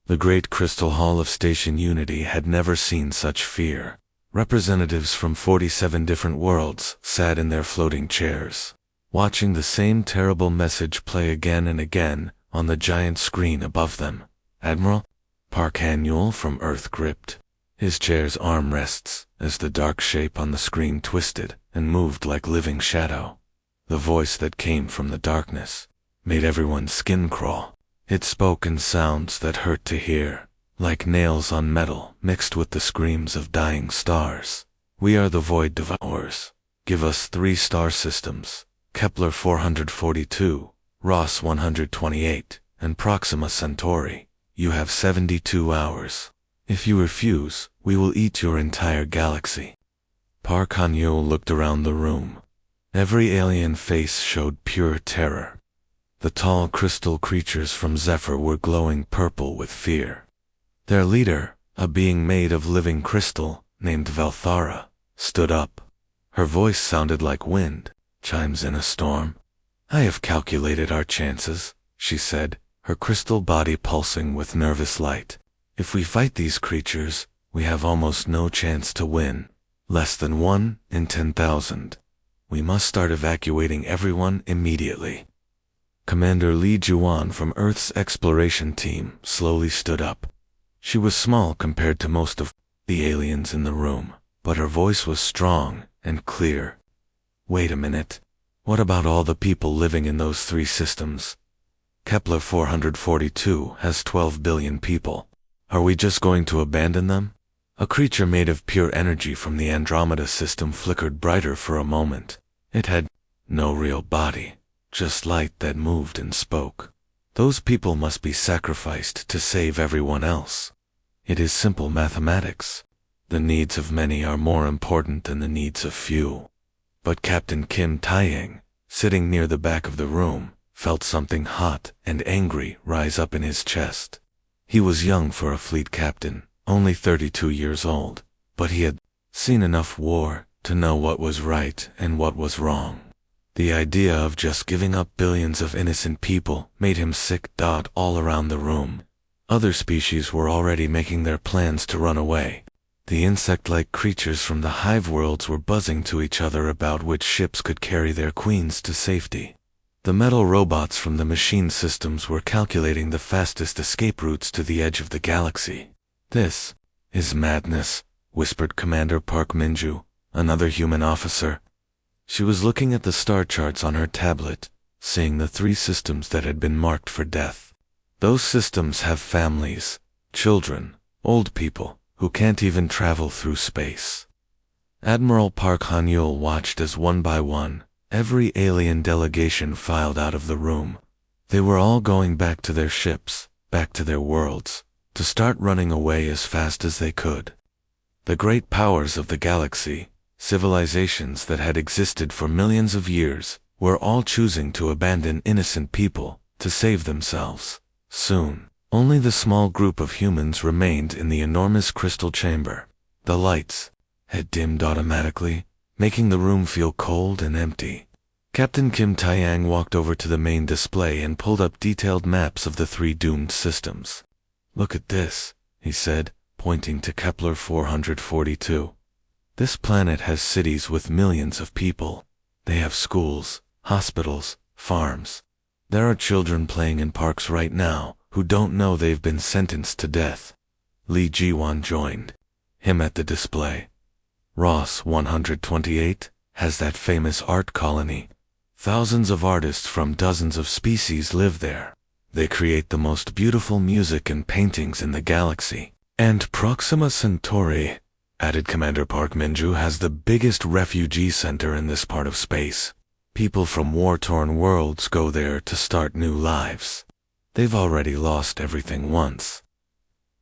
The great crystal hall of Station Unity had never seen such fear. Representatives from 47 different worlds sat in their floating chairs, watching the same terrible message play again and again on the giant screen above them. Admiral Park Han-Yul from Earth gripped his chair's armrests as the dark shape on the screen twisted and moved like living shadow. The voice that came from the darkness made everyone's skin crawl. It spoke in sounds that hurt to hear, like nails on metal mixed with the screams of dying stars. "We are the Void Devourers. Give us 3 star systems, Kepler 442, Ross 128, and Proxima Centauri. You have 72 hours. If you refuse, we will eat your entire galaxy." Park Han-Yul looked around the room. Every alien face showed pure terror. The tall crystal creatures from Zephyr were glowing purple with fear. Their leader, a being made of living crystal, named Velthara, stood up. Her voice sounded like wind, chimes in a storm. "I have calculated our chances," she said, her crystal body pulsing with nervous light. "If we fight these creatures, we have almost no chance to win. Less than 1 in 10,000. We must start evacuating everyone immediately." Commander Li Juan from Earth's exploration team slowly stood up. She was small compared to most of the aliens in the room, but her voice was strong and clear. "Wait a minute. What about all the people living in those 3 systems? Kepler 442 has 12 billion people. Are we just going to abandon them?" A creature made of pure energy from the Andromeda system flickered brighter for a moment. It had no real body, just light that moved and spoke. "Those people must be sacrificed to save everyone else. It is simple mathematics. The needs of many are more important than the needs of few." But Captain Kim Taeyang, sitting near the back of the room, felt something hot and angry rise up in his chest. He was young for a fleet captain, only 32 years old, but he had seen enough war to know what was right and what was wrong. The idea of just giving up billions of innocent people made him sick. All around the room, other species were already making their plans to run away. The insect-like creatures from the hive worlds were buzzing to each other about which ships could carry their queens to safety. The metal robots from the machine systems were calculating the fastest escape routes to the edge of the galaxy. "This is madness," whispered Commander Park Minju, another human officer. She was looking at the star charts on her tablet, seeing the 3 systems that had been marked for death. Those systems have families, children, old people, who can't even travel through space. Admiral Park Han-Yul watched as one by one, every alien delegation filed out of the room. They were all going back to their ships, back to their worlds, to start running away as fast as they could. The great powers of the galaxy, civilizations that had existed for millions of years, were all choosing to abandon innocent people to save themselves. Soon, only the small group of humans remained in the enormous crystal chamber. The lights had dimmed automatically, making the room feel cold and empty. Captain Kim Taeyang walked over to the main display and pulled up detailed maps of the 3 doomed systems. "Look at this," he said, pointing to Kepler 442. "This planet has cities with millions of people. They have schools, hospitals, farms. There are children playing in parks right now who don't know they've been sentenced to death." Li Jiwan joined him at the display. "Ross 128 has that famous art colony. Thousands of artists from dozens of species live there. They create the most beautiful music and paintings in the galaxy." "And Proxima Centauri," added Commander Park Minju, "has the biggest refugee center in this part of space. People from war-torn worlds go there to start new lives. They've already lost everything once."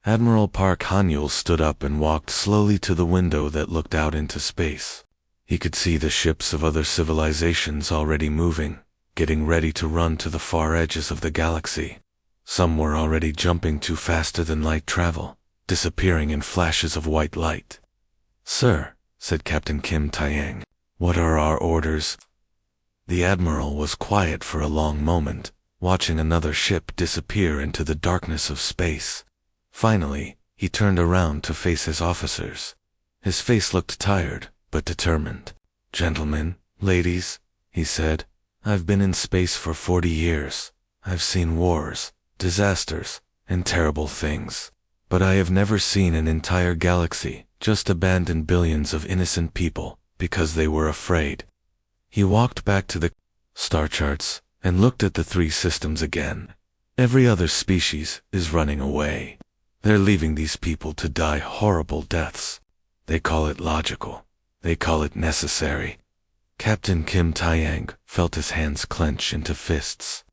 Admiral Park Han-Yul stood up and walked slowly to the window that looked out into space. He could see the ships of other civilizations already moving, getting ready to run to the far edges of the galaxy. Some were already jumping to faster than light travel, disappearing in flashes of white light. "Sir," said Captain Kim Taeyang, "what are our orders?" The Admiral was quiet for a long moment, watching another ship disappear into the darkness of space. Finally, he turned around to face his officers. His face looked tired, but determined. "Gentlemen, ladies," he said, "I've been in space for 40 years. I've seen wars, disasters, and terrible things. But I have never seen an entire galaxy just abandon billions of innocent people because they were afraid." He walked back to the star charts and looked at the 3 systems again. Every other species is running away. They're leaving these people to die horrible deaths. They call it logical. They call it necessary. Captain Kim Taeyang felt his hands clench into fists.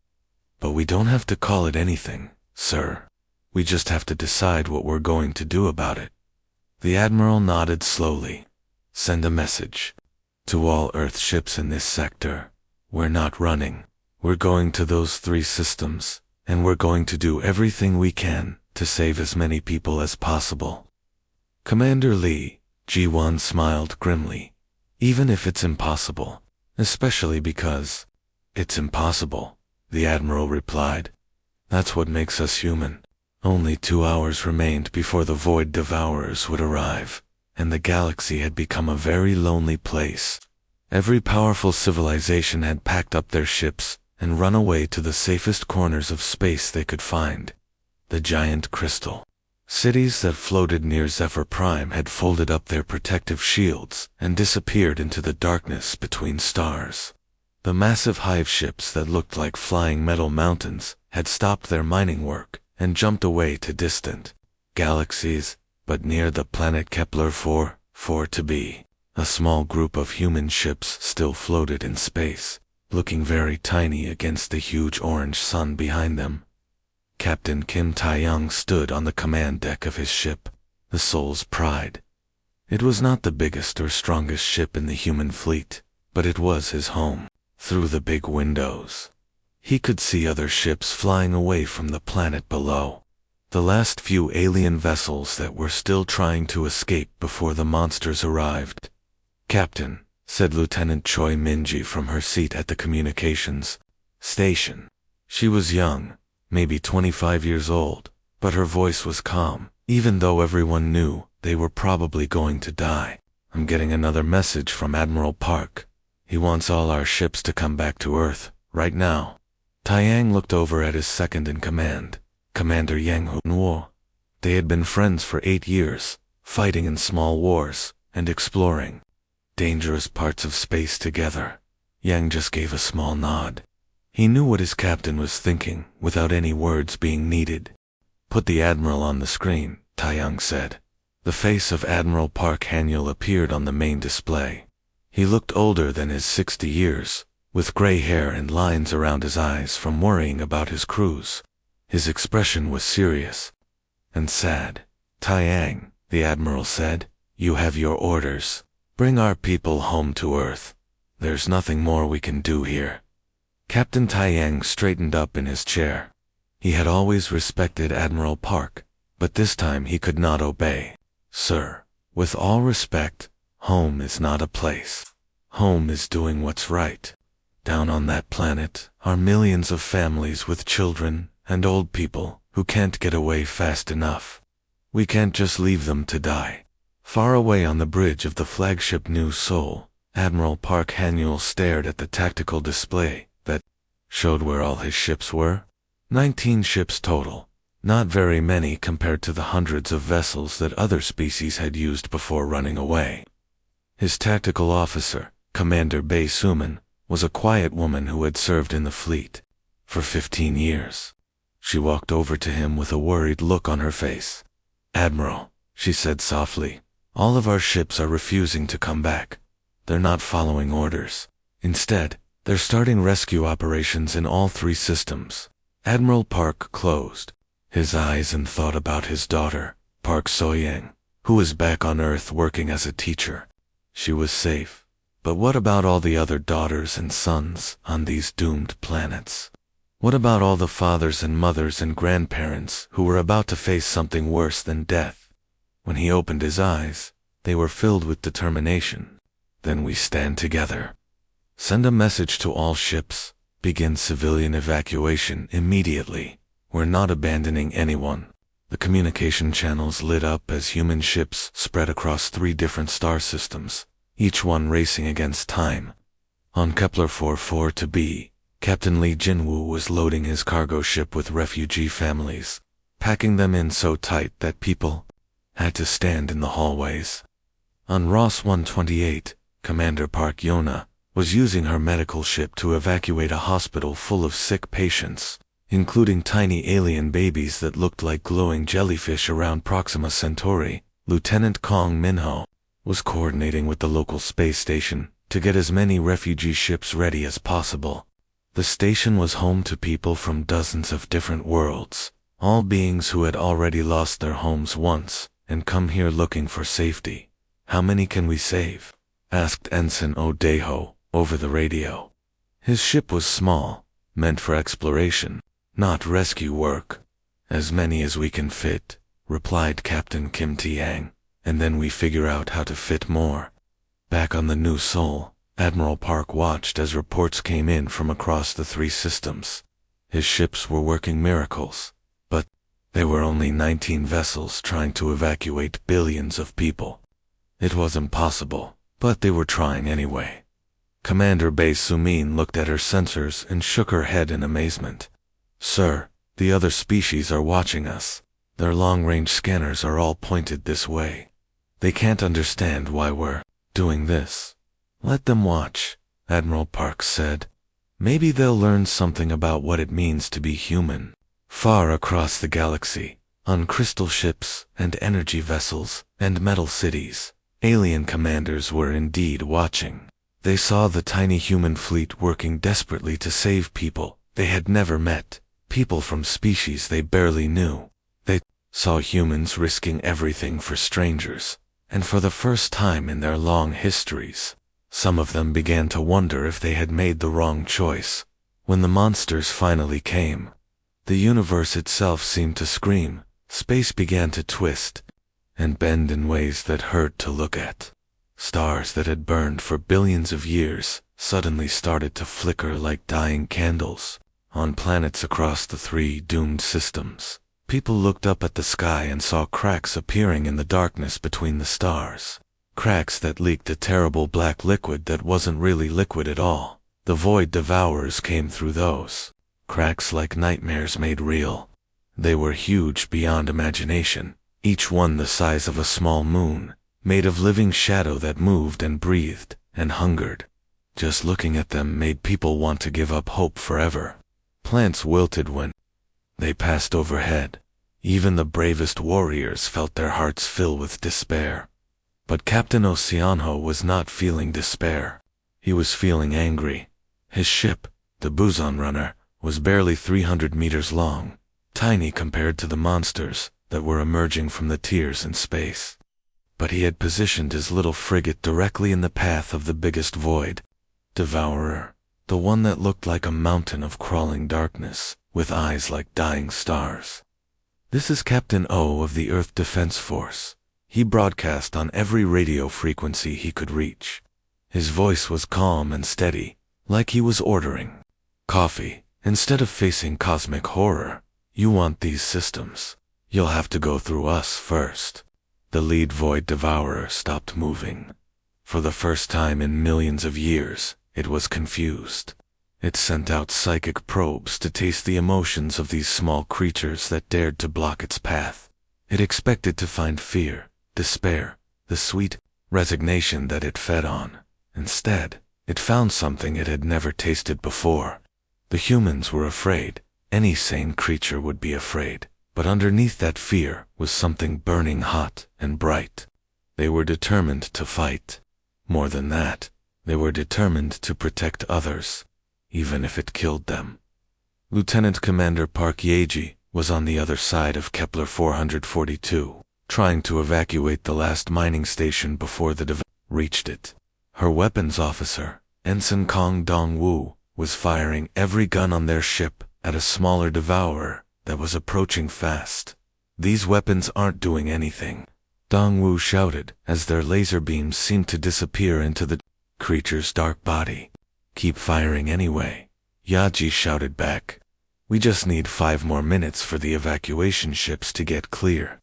"But we don't have to call it anything, sir. We just have to decide what we're going to do about it." The Admiral nodded slowly. "Send a message to all Earth ships in this sector. We're not running. We're going to those 3 systems, and we're going to do everything we can to save as many people as possible." Commander Lee, Ji-won smiled grimly. "Even if it's impossible, especially because it's impossible," the Admiral replied. "That's what makes us human." Only 2 hours remained before the Void Devourers would arrive, and the galaxy had become a very lonely place. Every powerful civilization had packed up their ships and run away to the safest corners of space they could find. The giant crystal cities that floated near Zephyr Prime had folded up their protective shields and disappeared into the darkness between stars. The massive hive ships that looked like flying metal mountains had stopped their mining work and jumped away to distant galaxies, but near the planet Kepler 4b, a small group of human ships still floated in space, looking very tiny against the huge orange sun behind them. Captain Kim Taeyang stood on the command deck of his ship, the Soul's Pride. It was not the biggest or strongest ship in the human fleet, but it was his home. Through the big windows, he could see other ships flying away from the planet below. The last few alien vessels that were still trying to escape before the monsters arrived. "Captain," said Lieutenant Choi Minji from her seat at the communications station. She was young, maybe 25 years old, but her voice was calm, even though everyone knew they were probably going to die. "I'm getting another message from Admiral Park. He wants all our ships to come back to Earth, right now." Taeyang looked over at his second-in-command, Commander Yang Hunwo. They had been friends for 8 years, fighting in small wars and exploring dangerous parts of space together. Yang just gave a small nod. He knew what his captain was thinking without any words being needed. "Put the Admiral on the screen," Taeyang said. The face of Admiral Park Han-yeol appeared on the main display. He looked older than his 60 years, with gray hair and lines around his eyes from worrying about his crews. His expression was serious and sad. "Taeyang," the Admiral said, "you have your orders. Bring our people home to Earth. There's nothing more we can do here." Captain Taeyang straightened up in his chair. He had always respected Admiral Park, but this time he could not obey. "Sir, with all respect, home is not a place. Home is doing what's right. Down on that planet are millions of families with children and old people who can't get away fast enough. We can't just leave them to die." Far away on the bridge of the flagship New Seoul, Admiral Park Han-yeol stared at the tactical display that showed where all his ships were. 19 ships total, not very many compared to the hundreds of vessels that other species had used before running away. His tactical officer, Commander Bae Suman, was a quiet woman who had served in the fleet for 15 years. She walked over to him with a worried look on her face. "Admiral," she said softly, "all of our ships are refusing to come back. They're not following orders. Instead, they're starting rescue operations in all 3 systems." Admiral Park closed his eyes and thought about his daughter, Park So-young, who was back on Earth working as a teacher. She was safe. But what about all the other daughters and sons on these doomed planets? What about all the fathers and mothers and grandparents who were about to face something worse than death? When he opened his eyes, they were filled with determination. "Then we stand together. Send a message to all ships. Begin civilian evacuation immediately. We're not abandoning anyone." The communication channels lit up as human ships spread across 3 different star systems, each one racing against time. On Kepler 44b, Captain Li Jinwu was loading his cargo ship with refugee families, packing them in so tight that people had to stand in the hallways. On Ross 128, Commander Park Yona was using her medical ship to evacuate a hospital full of sick patients, including tiny alien babies that looked like glowing jellyfish around Proxima Centauri. Lieutenant Kong Minho was coordinating with the local space station to get as many refugee ships ready as possible. The station was home to people from dozens of different worlds, all beings who had already lost their homes once and come here looking for safety. "How many can we save?" asked Ensign Odeho over the radio. His ship was small, meant for exploration, not rescue work. "As many as we can fit," replied Captain Kim Tiang, "and then we figure out how to fit more." Back on the New Sol, Admiral Park watched as reports came in from across the 3 systems. His ships were working miracles, but there were only 19 vessels trying to evacuate billions of people. It was impossible, but they were trying anyway. Commander Bei Sumin looked at her sensors and shook her head in amazement. "Sir, the other species are watching us. Their long-range scanners are all pointed this way. They can't understand why we're doing this." "Let them watch," Admiral Park said. "Maybe they'll learn something about what it means to be human." Far across the galaxy, on crystal ships and energy vessels and metal cities, alien commanders were indeed watching. They saw the tiny human fleet working desperately to save people they had never met, people from species they barely knew. They saw humans risking everything for strangers, and for the first time in their long histories, some of them began to wonder if they had made the wrong choice. When the monsters finally came, the universe itself seemed to scream. Space began to twist and bend in ways that hurt to look at. Stars that had burned for billions of years suddenly started to flicker like dying candles. On planets across the 3 doomed systems, people looked up at the sky and saw cracks appearing in the darkness between the stars. Cracks that leaked a terrible black liquid that wasn't really liquid at all. The void devourers came through those cracks like nightmares made real. They were huge beyond imagination, each one the size of a small moon, made of living shadow that moved and breathed and hungered. Just looking at them made people want to give up hope forever. Plants wilted when they passed overhead. Even the bravest warriors felt their hearts fill with despair. But Captain Oceanho was not feeling despair. He was feeling angry. His ship, the Busan Runner, was barely 300 meters long, tiny compared to the monsters that were emerging from the tiers in space. But he had positioned his little frigate directly in the path of the biggest void devourer, the one that looked like a mountain of crawling darkness, with eyes like dying stars. "This is Captain O of the Earth Defense Force." He broadcast on every radio frequency he could reach. His voice was calm and steady, like he was ordering coffee. "Instead of facing cosmic horror, you want these systems. You'll have to go through us first." The lead void devourer stopped moving. For the first time in millions of years, it was confused. It sent out psychic probes to taste the emotions of these small creatures that dared to block its path. It expected to find fear, despair, the sweet resignation that it fed on. Instead, it found something it had never tasted before. The humans were afraid. Any sane creature would be afraid. But underneath that fear was something burning hot and bright. They were determined to fight. More than that, they were determined to protect others, even if it killed them. Lieutenant Commander Park Yeji was on the other side of Kepler 442, trying to evacuate the last mining station before the reached it. Her weapons officer, Ensign Kong Dong-woo, was firing every gun on their ship at a smaller devourer that was approaching fast. "These weapons aren't doing anything," Dong-woo shouted as their laser beams seemed to disappear into the creature's dark body. "Keep firing anyway," Yaji shouted back. We just need 5 more minutes for the evacuation ships to get clear.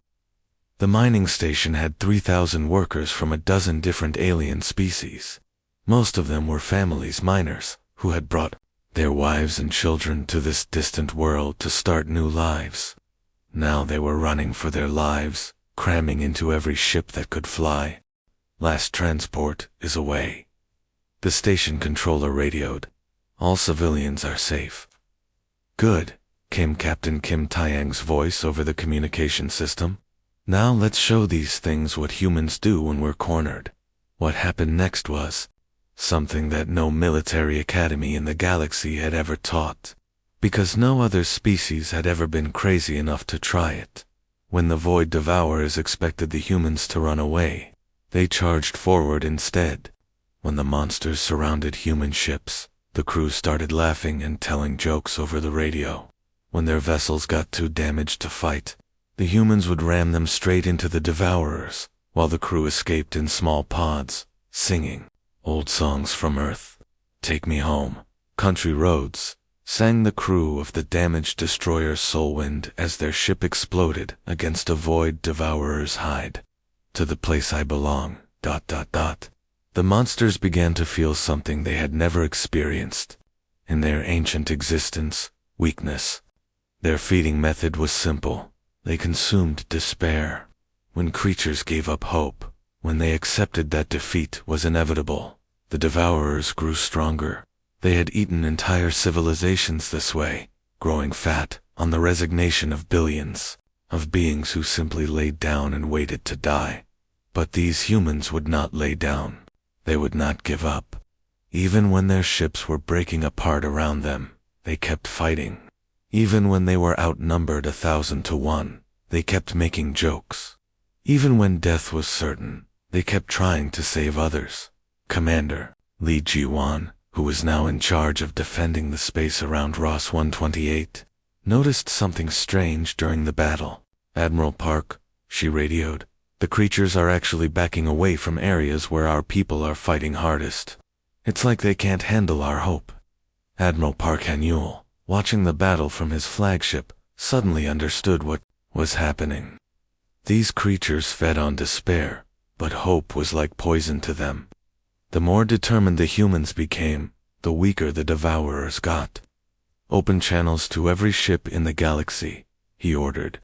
The mining station had 3,000 workers from a dozen different alien species. Most of them were families miners who had brought their wives and children to this distant world to start new lives. Now they were running for their lives, cramming into every ship that could fly. Last transport is away. The station controller radioed. All civilians are safe. Good, came Captain Kim Taeyang's voice over the communication system. Now let's show these things what humans do when we're cornered. What happened next was something that no military academy in the galaxy had ever taught, because no other species had ever been crazy enough to try it. When the Void Devourers expected the humans to run away, they charged forward instead. When the monsters surrounded human ships, the crew started laughing and telling jokes over the radio. When their vessels got too damaged to fight, the humans would ram them straight into the Devourers, while the crew escaped in small pods, singing old songs from Earth. Take Me Home, Country Roads, sang the crew of the damaged destroyer Soulwind as their ship exploded against a Void Devourer's hide. To the place I belong, ... The monsters began to feel something they had never experienced. In their ancient existence, weakness. Their feeding method was simple. They consumed despair. When creatures gave up hope, when they accepted that defeat was inevitable, the Devourers grew stronger. They had eaten entire civilizations this way, growing fat on the resignation of billions of beings who simply laid down and waited to die. But these humans would not lay down. They would not give up. Even when their ships were breaking apart around them, they kept fighting. Even when they were outnumbered 1,000 to 1, they kept making jokes. Even when death was certain, they kept trying to save others. Commander Li Jiwan, who was now in charge of defending the space around Ross 128, noticed something strange during the battle. Admiral Park, she radioed, the creatures are actually backing away from areas where our people are fighting hardest. It's like they can't handle our hope. Admiral Park Hanyul, watching the battle from his flagship, suddenly understood what was happening. These creatures fed on despair, but hope was like poison to them. The more determined the humans became, the weaker the Devourers got. Open channels to every ship in the galaxy, he ordered.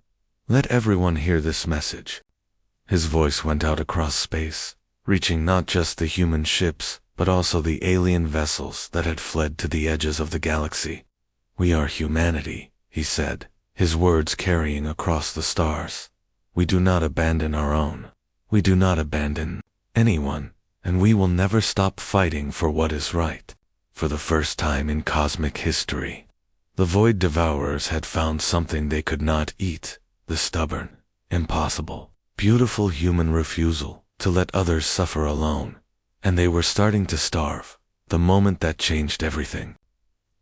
Let everyone hear this message. His voice went out across space, reaching not just the human ships, but also the alien vessels that had fled to the edges of the galaxy. We are humanity, he said, his words carrying across the stars. We do not abandon our own. We do not abandon anyone, and we will never stop fighting for what is right. For the first time in cosmic history, the Void Devourers had found something they could not eat, the stubborn, impossible, beautiful human refusal to let others suffer alone, and they were starting to starve. The moment that changed everything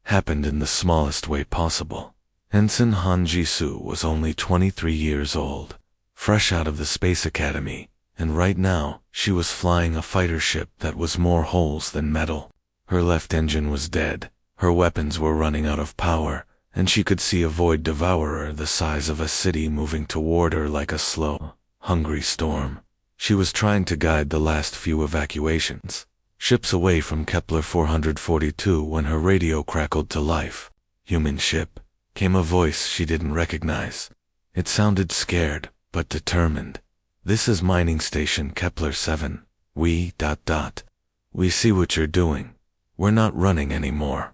happened in the smallest way possible. Ensign Han Jisoo was only 23 years old, fresh out of the Space Academy, and right now she was flying a fighter ship that was more holes than metal. Her left engine was dead, her weapons were running out of power, and she could see a Void Devourer the size of a city moving toward her like a slow, hungry storm. She was trying to guide the last few evacuations, ships away from Kepler 442 when her radio crackled to life. Human ship, came a voice she didn't recognize. It sounded scared, but determined. This is Mining Station Kepler 7. We ... We see what you're doing. We're not running anymore.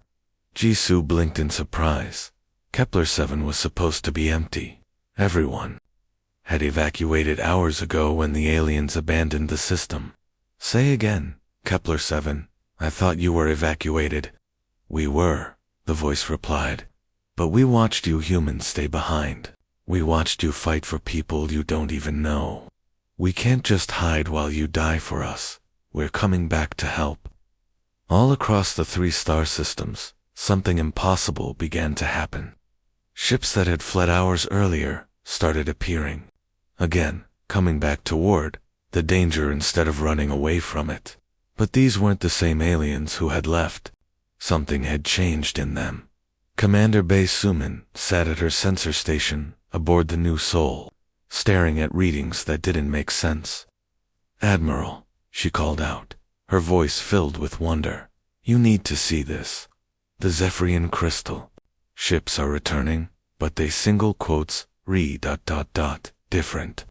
Jisoo blinked in surprise. Kepler 7 was supposed to be empty. Everyone had evacuated hours ago when the aliens abandoned the system. Say again, Kepler 7, I thought you were evacuated. We were, the voice replied. But we watched you humans stay behind. We watched you fight for people you don't even know. We can't just hide while you die for us. We're coming back to help. All across the 3 star systems, something impossible began to happen. Ships that had fled hours earlier started appearing. Again, coming back toward the danger instead of running away from it. But these weren't the same aliens who had left. Something had changed in them. Commander Bae Sumin sat at her sensor station aboard the New Soul, staring at readings that didn't make sense. "Admiral," she called out, her voice filled with wonder. "You need to see this. The Zephyrian crystal. Ships are returning, but they single quotes different."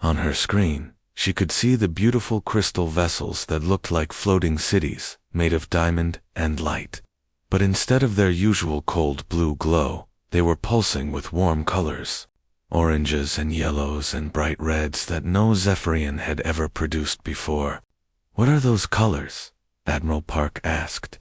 On her screen, she could see the beautiful crystal vessels that looked like floating cities, made of diamond and light. But instead of their usual cold blue glow, they were pulsing with warm colors. Oranges and yellows and bright reds that no Zephyrian had ever produced before. "What are those colors?" Admiral Park asked.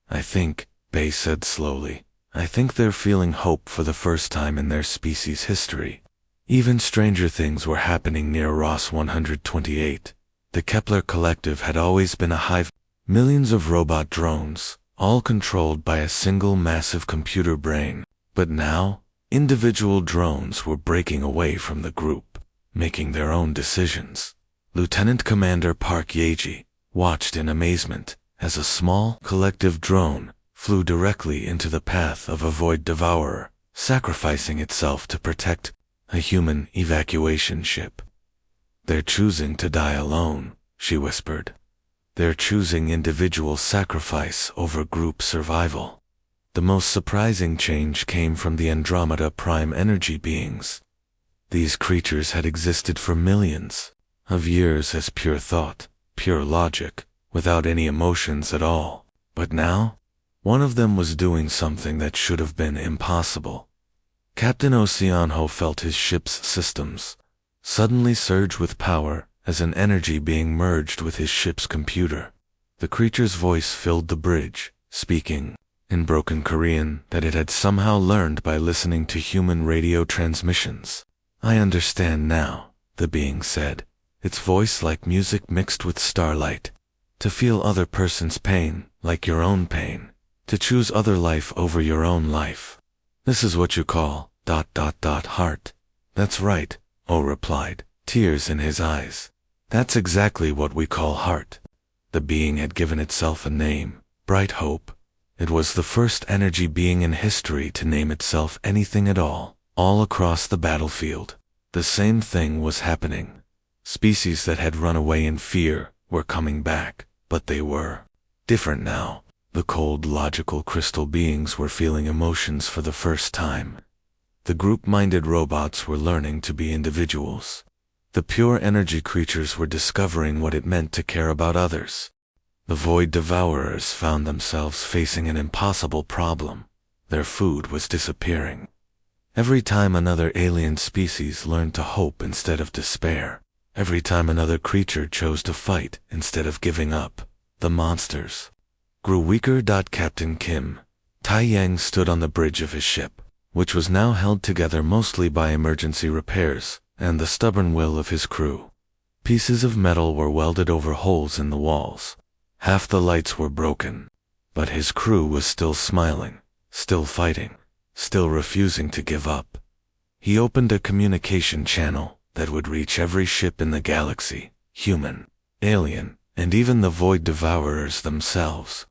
"I think," Bae said slowly, "I think they're feeling hope for the first time in their species' history." Even stranger things were happening near Ross 128. The Kepler Collective had always been a hive, millions of robot drones, all controlled by a single massive computer brain. But now, individual drones were breaking away from the group, making their own decisions. Lieutenant Commander Park Yeji watched in amazement as a small, collective drone flew directly into the path of a void devourer, sacrificing itself to protect a human evacuation ship. "They're choosing to die alone," she whispered. "They're choosing individual sacrifice over group survival." The most surprising change came from the Andromeda Prime energy beings. These creatures had existed for millions of years as pure thought, pure logic, without any emotions at all. But now, one of them was doing something that should have been impossible. Captain Oceanho felt his ship's systems suddenly surge with power as an energy being merged with his ship's computer. The creature's voice filled the bridge, speaking in broken Korean that it had somehow learned by listening to human radio transmissions. "I understand now," the being said, its voice like music mixed with starlight. "To feel other person's pain like your own pain. To choose other life over your own life. This is what you call heart." "That's right," O replied, tears in his eyes. "That's exactly what we call heart." The being had given itself a name, Bright Hope. It was the first energy being in history to name itself anything at all across the battlefield. The same thing was happening. Species that had run away in fear were coming back, but they were different now. The cold, logical crystal beings were feeling emotions for the first time. The group-minded robots were learning to be individuals. The pure energy creatures were discovering what it meant to care about others. The void devourers found themselves facing an impossible problem. Their food was disappearing. Every time another alien species learned to hope instead of despair, every time another creature chose to fight instead of giving up, the monsters grew weaker. Captain Kim Tai-Yang stood on the bridge of his ship, which was now held together mostly by emergency repairs and the stubborn will of his crew. Pieces of metal were welded over holes in the walls. Half the lights were broken, but his crew was still smiling, still fighting, still refusing to give up. He opened a communication channel that would reach every ship in the galaxy, human, alien, and even the void devourers themselves.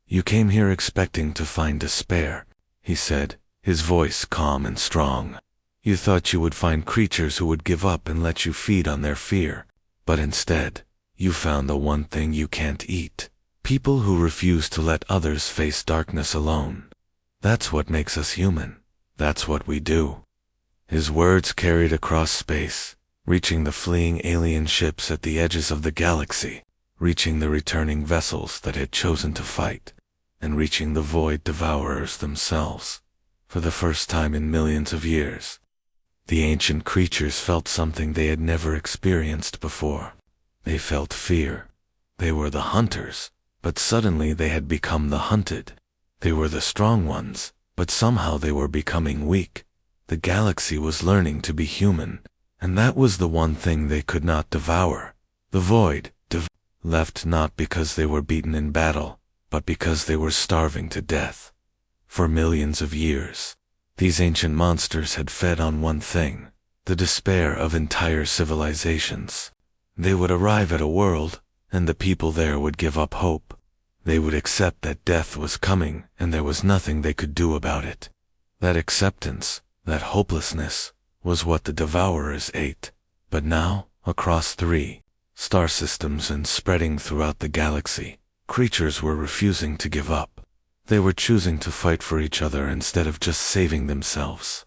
"You came here expecting to find despair," he said, his voice calm and strong. "You thought you would find creatures who would give up and let you feed on their fear, but instead, you found the one thing you can't eat. People who refuse to let others face darkness alone. That's what makes us human. That's what we do." His words carried across space, reaching the fleeing alien ships at the edges of the galaxy, reaching the returning vessels that had chosen to fight, and reaching the void devourers themselves. For the first time in millions of years, the ancient creatures felt something they had never experienced before. They felt fear. They were the hunters, but suddenly they had become the hunted. They were the strong ones, but somehow they were becoming weak. The galaxy was learning to be human, and that was the one thing they could not devour. The void left not because they were beaten in battle, but because they were starving to death. For millions of years, these ancient monsters had fed on one thing, the despair of entire civilizations. They would arrive at a world, and the people there would give up hope. They would accept that death was coming and there was nothing they could do about it. That acceptance, that hopelessness, was what the Devourers ate. But now, across 3 star systems and spreading throughout the galaxy, creatures were refusing to give up. They were choosing to fight for each other instead of just saving themselves.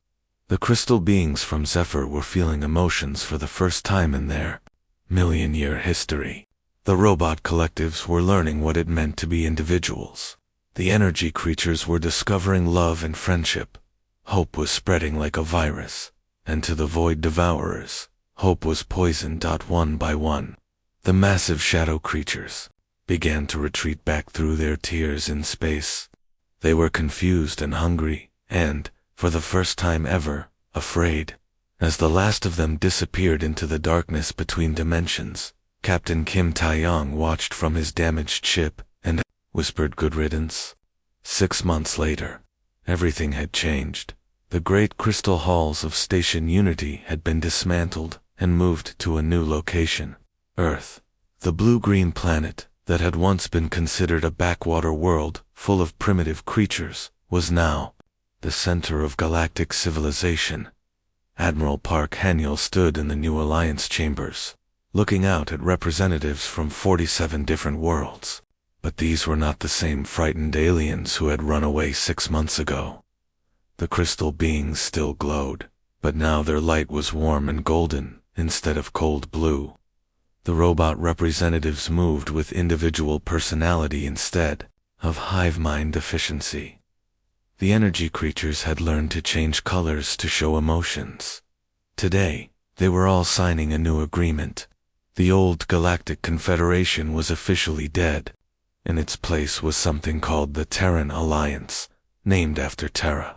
The crystal beings from Zephyr were feeling emotions for the first time in their million-year history. The robot collectives were learning what it meant to be individuals. The energy creatures were discovering love and friendship. Hope was spreading like a virus. And to the Void Devourers, hope was poisoned. One by one, the massive shadow creatures began to retreat back through their tiers in space. They were confused and hungry, and, for the first time ever, afraid. As the last of them disappeared into the darkness between dimensions, Captain Kim Taeyong watched from his damaged ship and whispered good riddance. 6 months later, everything had changed. The great crystal halls of Station Unity had been dismantled and moved to a new location. Earth, the blue-green planet that had once been considered a backwater world full of primitive creatures, was now the center of galactic civilization. Admiral Park Haniel stood in the new Alliance chambers, looking out at representatives from 47 different worlds. But these were not the same frightened aliens who had run away 6 months ago. The crystal beings still glowed, but now their light was warm and golden instead of cold blue. The robot representatives moved with individual personality instead of hive mind efficiency. The energy creatures had learned to change colors to show emotions. Today, they were all signing a new agreement. The old Galactic Confederation was officially dead. In its place was something called the Terran Alliance, named after Terra.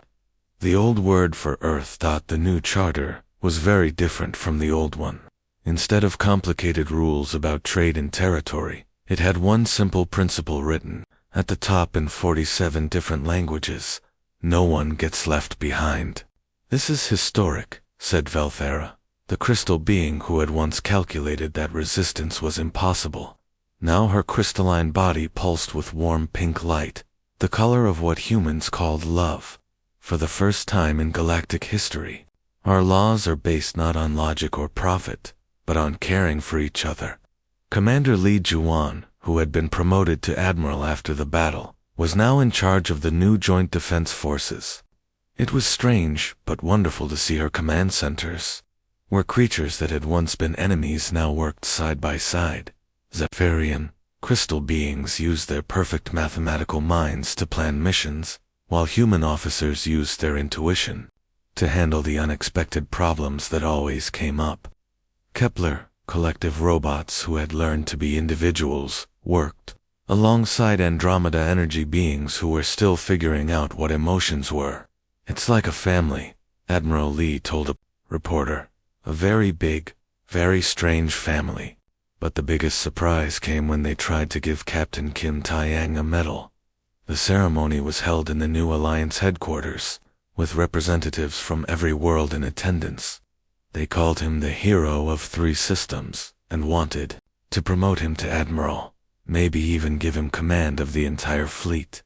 The old word for Earth. The new charter was very different from the old one. Instead of complicated rules about trade and territory, it had one simple principle written at the top in 47 different languages: no one gets left behind. This is historic, said Velthera, the crystal being who had once calculated that resistance was impossible. Now her crystalline body pulsed with warm pink light, the color of what humans called love. For the first time in galactic history, our laws are based not on logic or profit, but on caring for each other. Commander Li Juan, who had been promoted to admiral after the battle, was now in charge of the new Joint Defense Forces. It was strange but wonderful to see her command centers, where creatures that had once been enemies now worked side by side. Zephirian, crystal beings used their perfect mathematical minds to plan missions, while human officers used their intuition to handle the unexpected problems that always came up. Kepler, collective robots who had learned to be individuals, worked alongside Andromeda energy beings who were still figuring out what emotions were. It's like a family, Admiral Lee told a reporter. A very big, very strange family. But the biggest surprise came when they tried to give Captain Kim Taeyang a medal. The ceremony was held in the new Alliance headquarters, with representatives from every world in attendance. They called him the hero of 3 systems, and wanted to promote him to admiral, maybe even give him command of the entire fleet.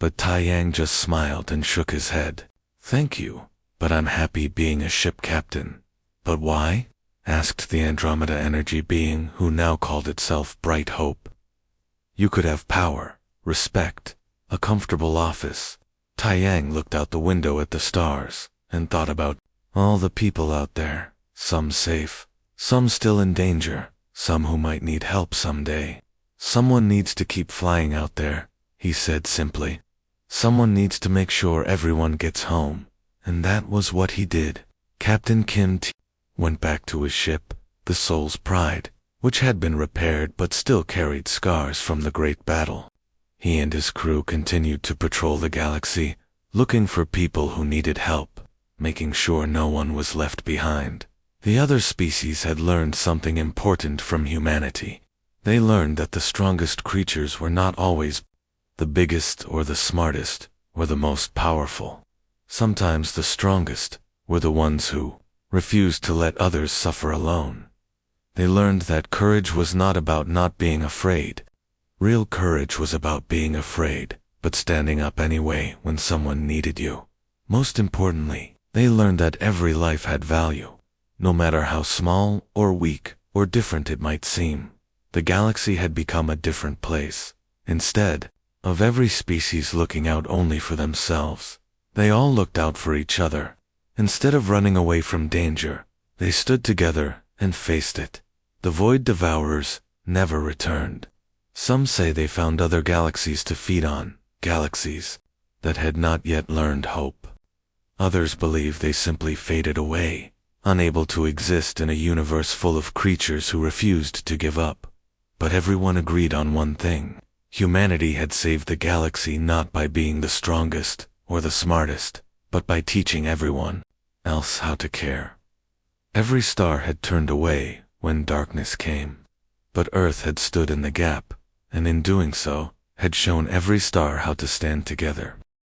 But Taeyang just smiled and shook his head. Thank you, but I'm happy being a ship captain. But why? Asked the Andromeda energy being who now called itself Bright Hope. You could have power, respect, a comfortable office. Taeyang looked out the window at the stars and thought about all the people out there, some safe, some still in danger, some who might need help someday. Someone needs to keep flying out there, he said simply. Someone needs to make sure everyone gets home, and that was what he did. Captain Kim went back to his ship, the Soul's Pride, which had been repaired but still carried scars from the Great Battle. He and his crew continued to patrol the galaxy, looking for people who needed help, making sure no one was left behind. The other species had learned something important from humanity. They learned that the strongest creatures were not always the biggest or the smartest or the most powerful. Sometimes the strongest were the ones who refused to let others suffer alone. They learned that courage was not about not being afraid. Real courage was about being afraid, but standing up anyway when someone needed you. Most importantly, they learned that every life had value, no matter how small or weak or different it might seem. The galaxy had become a different place. Instead of every species looking out only for themselves, they all looked out for each other. Instead of running away from danger, they stood together and faced it. The Void Devourers never returned. Some say they found other galaxies to feed on, galaxies that had not yet learned hope. Others believe they simply faded away, unable to exist in a universe full of creatures who refused to give up. But everyone agreed on one thing: humanity had saved the galaxy not by being the strongest or the smartest, but by teaching everyone else how to care. Every star had turned away when darkness came, but Earth had stood in the gap, and in doing so, had shown every star how to stand together.